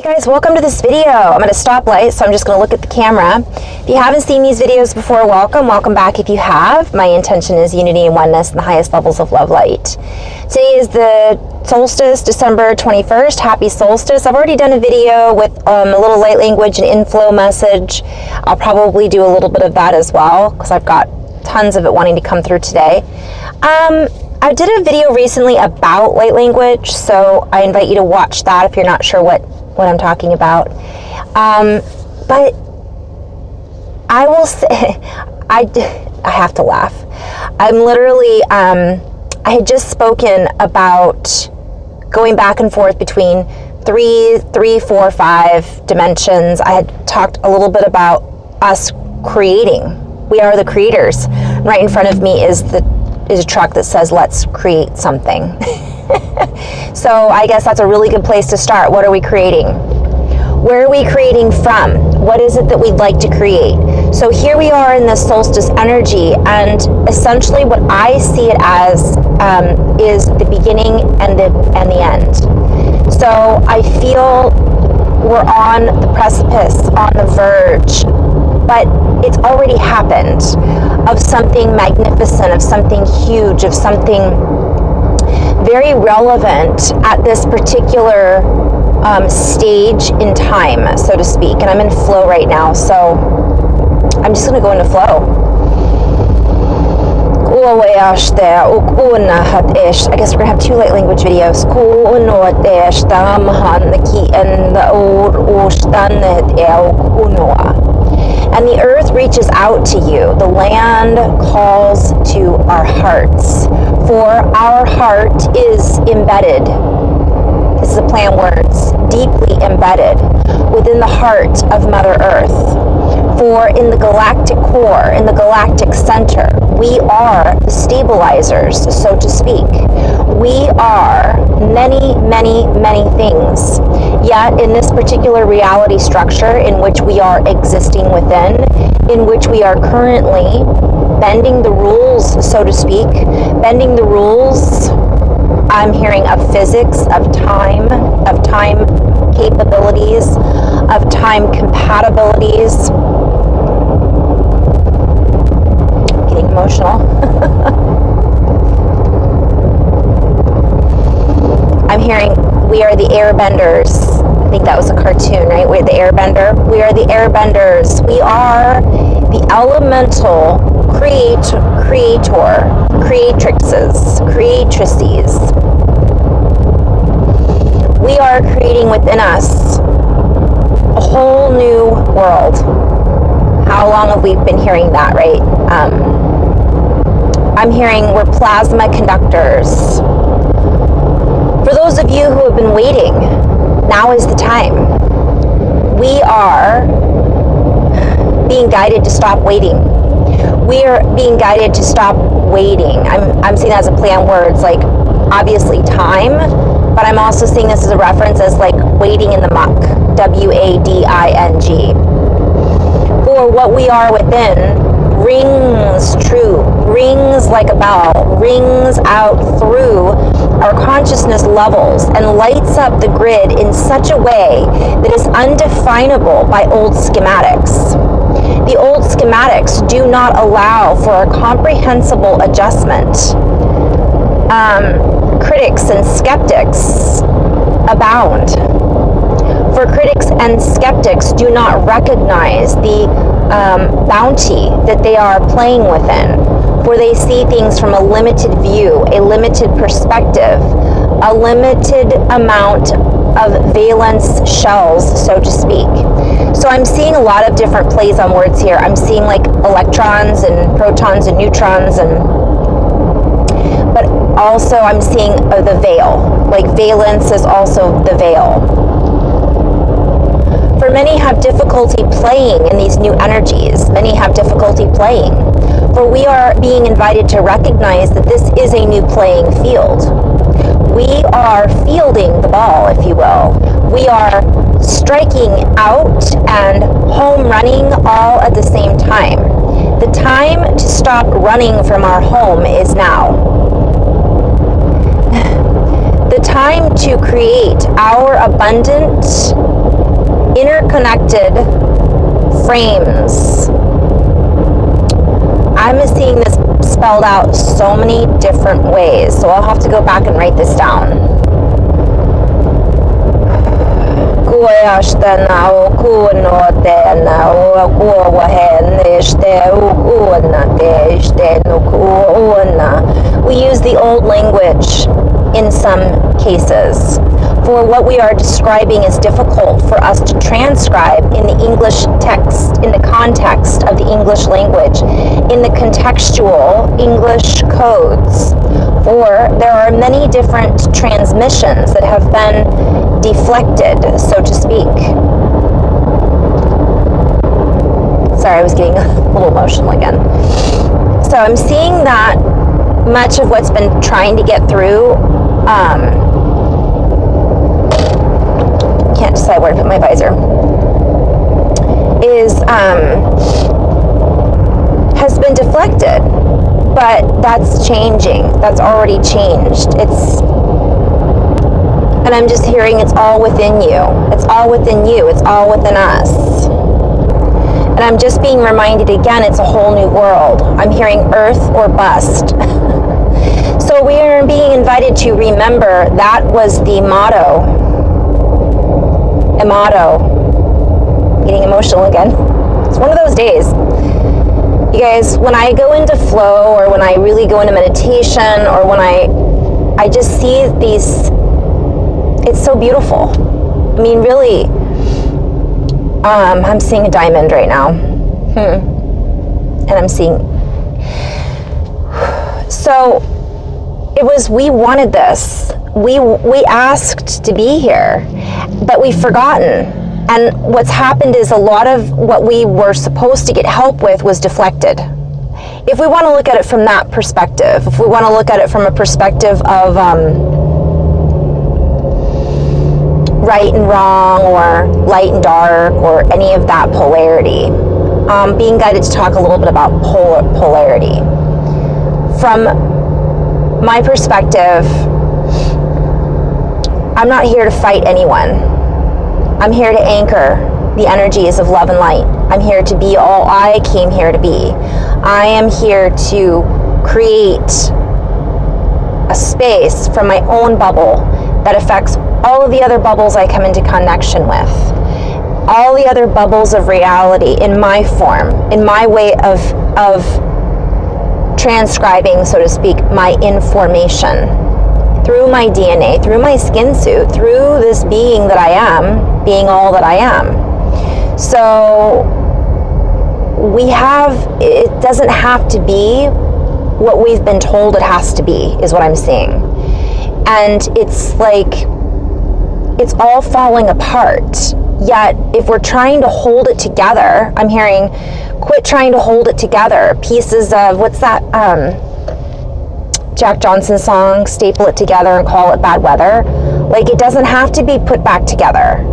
Guys, welcome to this video. I'm at a stoplight, so I'm just going to look at the camera. If you haven't seen these videos before, welcome back if you have. My intention is unity and oneness and the highest levels of love light. Today is the solstice, December 21st. Happy solstice. I've already done a video with a little light language and inflow message. I'll probably do a little bit of that as well because I've got tons of it wanting to come through today. I did a video recently about light language, so I invite you to watch that if you're not sure what I'm talking about. But I will say, I have to laugh. I'm literally, I had just spoken about going back and forth between three, 4, 5 dimensions. I had talked a little bit about us creating. We are the creators. Right in front of me is a truck that says, let's create something. So I guess that's a really good place to start. What are we creating? Where are we creating from? What is it that we'd like to create? So here we are in this solstice energy, and essentially what I see it as is the beginning and the end. So I feel we're on the precipice, on the verge, but it's already happened, of something magnificent, of something huge, of something very relevant at this particular stage in time, so to speak. And I'm in flow right now, so I'm just going to go into flow. I guess we're going to have 2 light language videos. And the earth reaches out to you. The land calls to our hearts. For our heart is embedded. This is a play on words. Deeply embedded within the heart of Mother Earth. For in the galactic core, in the galactic center, we are the stabilizers, so to speak. We are many, many, many things. Yet in this particular reality structure in which we are existing within, in which we are currently bending the rules, so to speak, bending the rules, I'm hearing of physics, of time capabilities, of time compatibilities. Getting emotional. I'm hearing we are the airbenders. I think that was a cartoon, right? We're the airbender. We are the airbenders. We are the elemental creator, creatrixes, creatrices. We are creating within us a whole new world. How long have we been hearing that, right? I'm hearing we're plasma conductors. For those of you who have been waiting, now is the time. We are being guided to stop waiting. We are being guided to stop waiting. I'm seeing that as a play on words, like obviously time, but I'm also seeing this as a reference as like waiting in the muck, WADING. For what we are within rings true, rings like a bell, rings out through our consciousness levels and lights up the grid in such a way that is undefinable by old schematics. The old schematics do not allow for a comprehensible adjustment. Critics and skeptics abound. For critics and skeptics do not recognize the bounty that they are playing within, for they see things from a limited view, a limited perspective, a limited amount of valence shells, so to speak. So I'm seeing a lot of different plays on words here. I'm seeing like electrons and protons and neutrons, but also I'm seeing the veil. Like valence is also the veil. For many have difficulty playing in these new energies. Many have difficulty playing. For we are being invited to recognize that this is a new playing field. We are fielding the ball, if you will. We are striking out and home running all at the same time. The time to stop running from our home is now. The time to create our abundant deflected frames. I'm seeing this spelled out so many different ways, so I'll have to go back and write this down. We use the old language in some cases. For what we are describing is difficult for us to transcribe in the English text, in the context of the English language, in the contextual English codes. For there are many different transmissions that have been deflected, so to speak. Sorry, I was getting a little emotional again. So I'm seeing that much of what's been trying to get through, can't decide where to put my visor, has been deflected, but that's changing. That's already changed. And I'm just hearing it's all within you. It's all within you. It's all within us. And I'm just being reminded again, it's a whole new world. I'm hearing earth or bust. So we are being invited to remember that was the motto. A motto. Getting emotional again. It's one of those days. You guys, when I go into flow, or when I really go into meditation, or when I just see these, it's so beautiful. I mean, really, I'm seeing a diamond right now. And I'm seeing, so it was, we wanted this. We asked to be here, but we've forgotten. And what's happened is a lot of what we were supposed to get help with was deflected. If we want to look at it from that perspective, if we want to look at it from a perspective of right and wrong, or light and dark, or any of that polarity, being guided to talk a little bit about polarity. From my perspective, I'm not here to fight anyone. I'm here to anchor the energies of love and light. I'm here to be all I came here to be. I am here to create a space from my own bubble that affects all of the other bubbles I come into connection with. All the other bubbles of reality in my form, in my way of transcribing, so to speak, my information. Through my DNA, through my skin suit, through this being that I am, being all that I am. So it doesn't have to be what we've been told it has to be, is what I'm seeing. And it's like, it's all falling apart. Yet, if we're trying to hold it together, I'm hearing, quit trying to hold it together. Pieces of, what's that, Jack Johnson song, staple it together and call it bad weather. Like, it doesn't have to be put back together.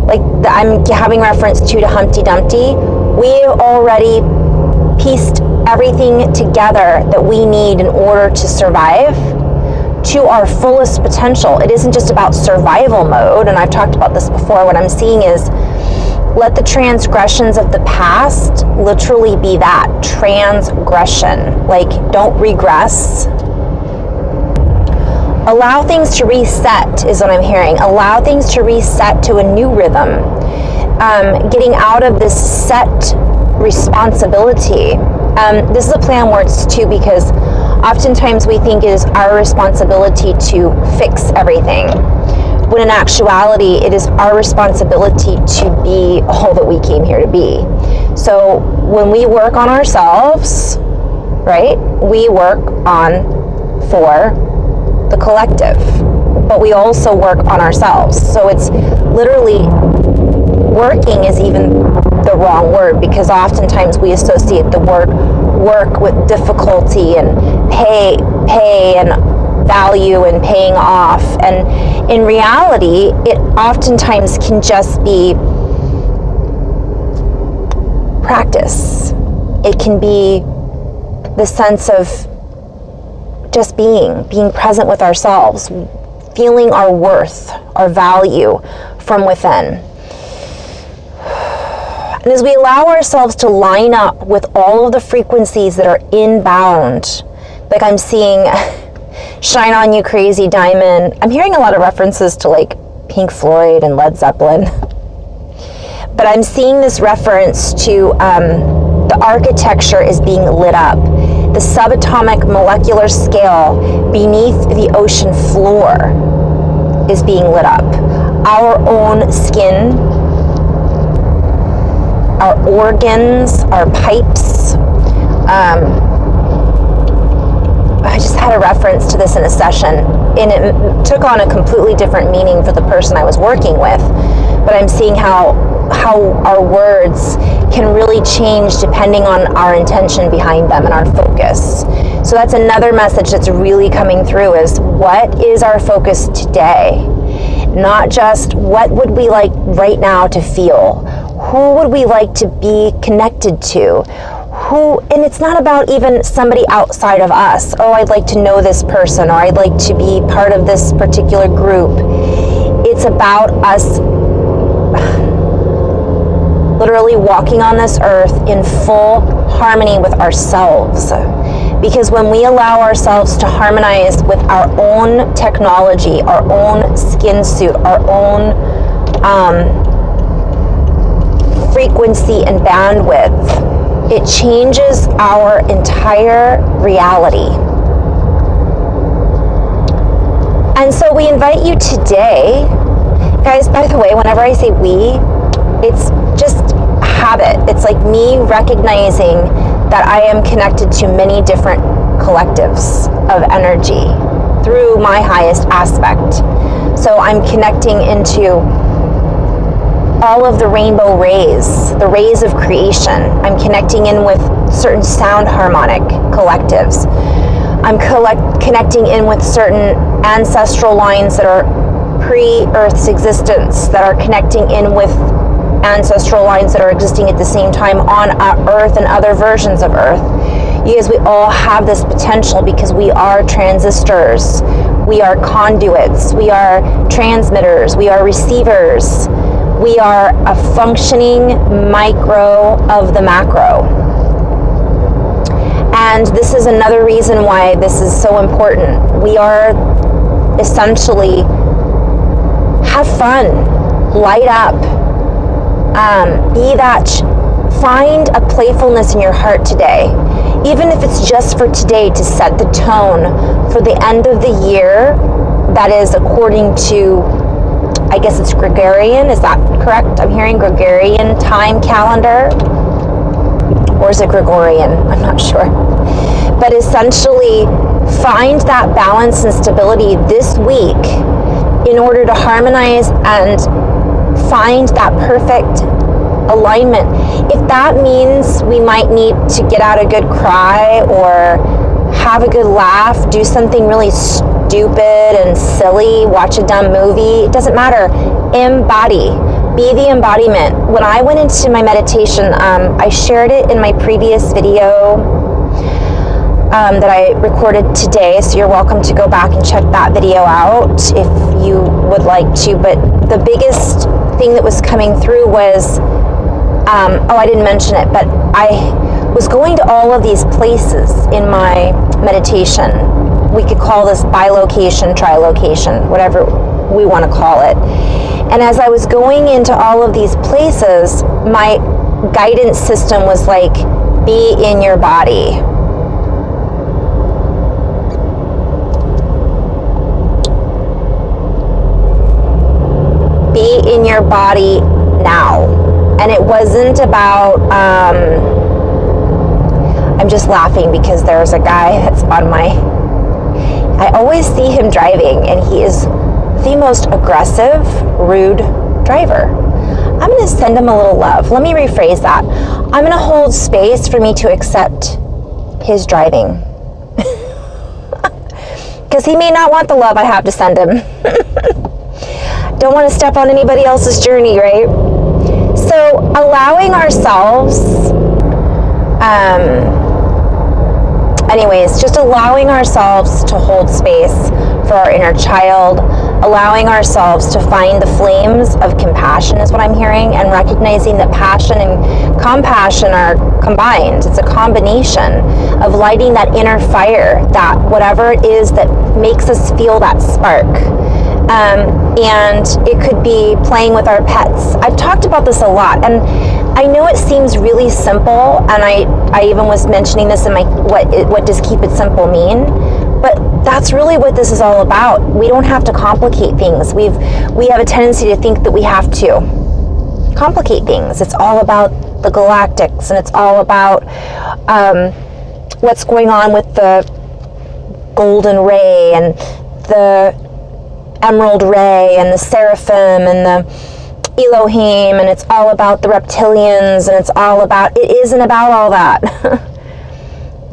Like, I'm having reference to Humpty Dumpty. We already pieced everything together that we need in order to survive to our fullest potential. It isn't just about survival mode, and I've talked about this before. What I'm seeing is, let the transgressions of the past literally be that, transgression. Like, don't regress. Allow things to reset, is what I'm hearing. Allow things to reset to a new rhythm. Getting out of this set responsibility. This is a play on words too, because oftentimes we think it is our responsibility to fix everything, when in actuality it is our responsibility to be all that we came here to be. So when we work on ourselves, right, we work on for the collective, but we also work on ourselves. So it's literally, working is even the wrong word, because oftentimes we associate the word work with difficulty and pay and value and paying off. And in reality, it oftentimes can just be practice. It can be the sense of just being present with ourselves, feeling our worth, our value from within. And as we allow ourselves to line up with all of the frequencies that are inbound, like I'm seeing Shine On You Crazy Diamond. I'm hearing a lot of references to like Pink Floyd and Led Zeppelin. But I'm seeing this reference to the architecture is being lit up. The subatomic molecular scale beneath the ocean floor is being lit up. Our own skin, our organs, our pipes. I just had a reference to this in a session, and it took on a completely different meaning for the person I was working with. But I'm seeing how our words can really change depending on our intention behind them and our focus. So that's another message that's really coming through, is what is our focus today? Not just what would we like right now to feel? Who would we like to be connected to? And it's not about even somebody outside of us. Oh, I'd like to know this person, or I'd like to be part of this particular group. It's about us literally walking on this earth in full harmony with ourselves. Because when we allow ourselves to harmonize with our own technology, our own skin suit, our own frequency and bandwidth, it changes our entire reality. And so we invite you today, guys, by the way, whenever I say we, it's just habit. It's like me recognizing that I am connected to many different collectives of energy through my highest aspect. So I'm connecting into all of the rainbow rays, the rays of creation. I'm connecting in with certain sound harmonic collectives. I'm connecting in with certain ancestral lines that are pre-Earth's existence, that are connecting in with ancestral lines that are existing at the same time on Earth and other versions of Earth. You guys, we all have this potential because we are transistors, we are conduits, we are transmitters, we are receivers, we are a functioning micro of the macro. And this is another reason why this is so important. We are essentially, have fun, light up, find a playfulness in your heart today, even if it's just for today, to set the tone for the end of the year. That is according to, I guess it's Gregorian, is that correct? I'm hearing Gregorian time calendar, or is it Gregorian? I'm not sure. But essentially, find that balance and stability this week in order to harmonize and find that perfect alignment. If that means we might need to get out a good cry or have a good laugh, do something really stupid and silly, watch a dumb movie, it doesn't matter. Embody. Be the embodiment. When I went into my meditation, I shared it in my previous video that I recorded today, so you're welcome to go back and check that video out if you would like to. But the biggest thing that was coming through was, I didn't mention it, but I was going to all of these places in my meditation. We could call this bilocation, trilocation, whatever we want to call it. And as I was going into all of these places, my guidance system was like, be in your body. Be in your body now. And it wasn't about, I'm just laughing because there's a guy that's on I always see him driving, and he is the most aggressive, rude driver. I'm going to send him a little love. Let me rephrase that. I'm going to hold space for me to accept his driving. Because he may not want the love I have to send him. Don't want to step on anybody else's journey, right? So allowing ourselves, anyways, just allowing ourselves to hold space for our inner child, allowing ourselves to find the flames of compassion is what I'm hearing, and recognizing that passion and compassion are combined. It's a combination of lighting that inner fire, that whatever it is that makes us feel that spark. And it could be playing with our pets. I've talked about this a lot, and I know it seems really simple, and I even was mentioning this in my what does keep it simple mean? But that's really what this is all about. We don't have to complicate things. We have a tendency to think that we have to complicate things. It's all about the galactics, and it's all about what's going on with the golden ray and the emerald ray and the seraphim and the Elohim, and it's all about the reptilians, and it's all about, it isn't about all that.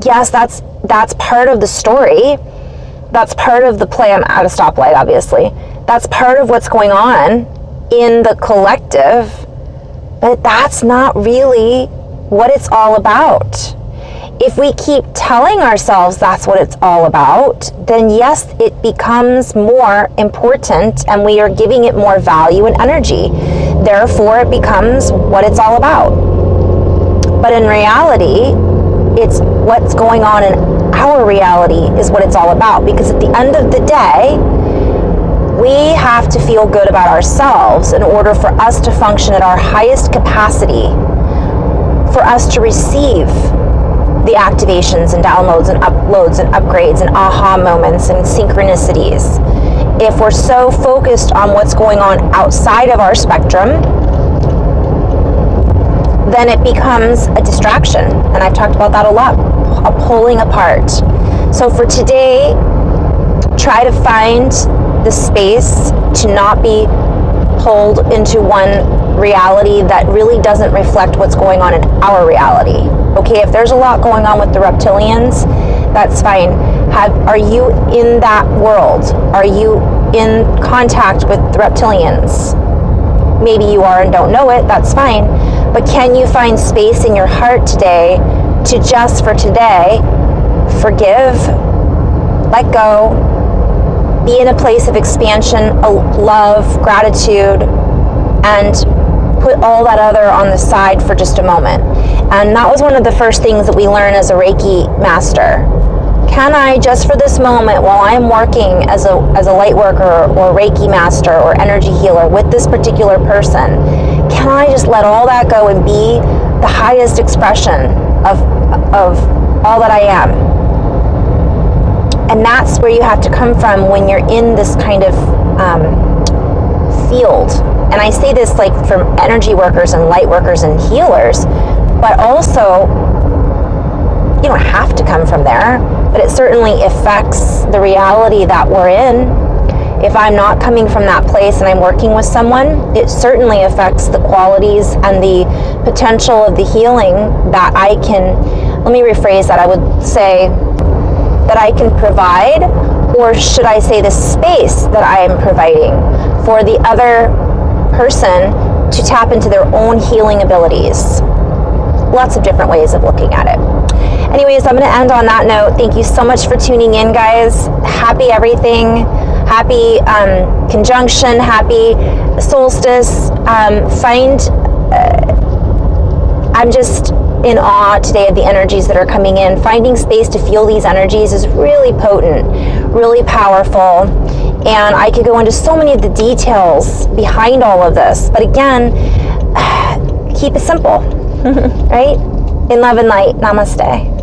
Yes, that's part of the story. That's part of the play. I'm at a stoplight, obviously. That's part of what's going on in the collective, but that's not really what it's all about. If we keep telling ourselves that's what it's all about, then yes, it becomes more important, and we are giving it more value and energy. Therefore, it becomes what it's all about. But in reality, it's what's going on in our reality is what it's all about. Because at the end of the day, we have to feel good about ourselves in order for us to function at our highest capacity, for us to receive the activations and downloads and uploads and upgrades and aha moments and synchronicities. If we're so focused on what's going on outside of our spectrum, then it becomes a distraction. And I've talked about that a lot, a pulling apart. So for today, try to find the space to not be pulled into one reality that really doesn't reflect what's going on in our reality. Okay, if there's a lot going on with the reptilians, that's fine. Are you in that world? Are you in contact with the reptilians? Maybe you are and don't know it, that's fine. But can you find space in your heart today to just for today, forgive, let go, be in a place of expansion, love, gratitude, and put all that other on the side for just a moment. And that was one of the first things that we learn as a Reiki master. Can I, just for this moment, while I'm working as a light worker or Reiki master or energy healer with this particular person, can I just let all that go and be the highest expression of all that I am? And that's where you have to come from when you're in this kind of field. And I say this like for energy workers and light workers and healers, but also you don't have to come from there, but it certainly affects the reality that we're in. If I'm not coming from that place and I'm working with someone, it certainly affects the qualities and the potential of the healing that I can, let me rephrase that, I would say that I can provide, or should I say the space that I am providing for the other person to tap into their own healing abilities. Lots of different ways of looking at it. Anyways, I'm going to end on that note. Thank you so much for tuning in, guys. Happy everything. Happy conjunction. Happy solstice. I'm just in awe today of the energies that are coming in. Finding space to feel these energies is really potent, really powerful. And I could go into so many of the details behind all of this. But again, keep it simple, right? In love and light. Namaste.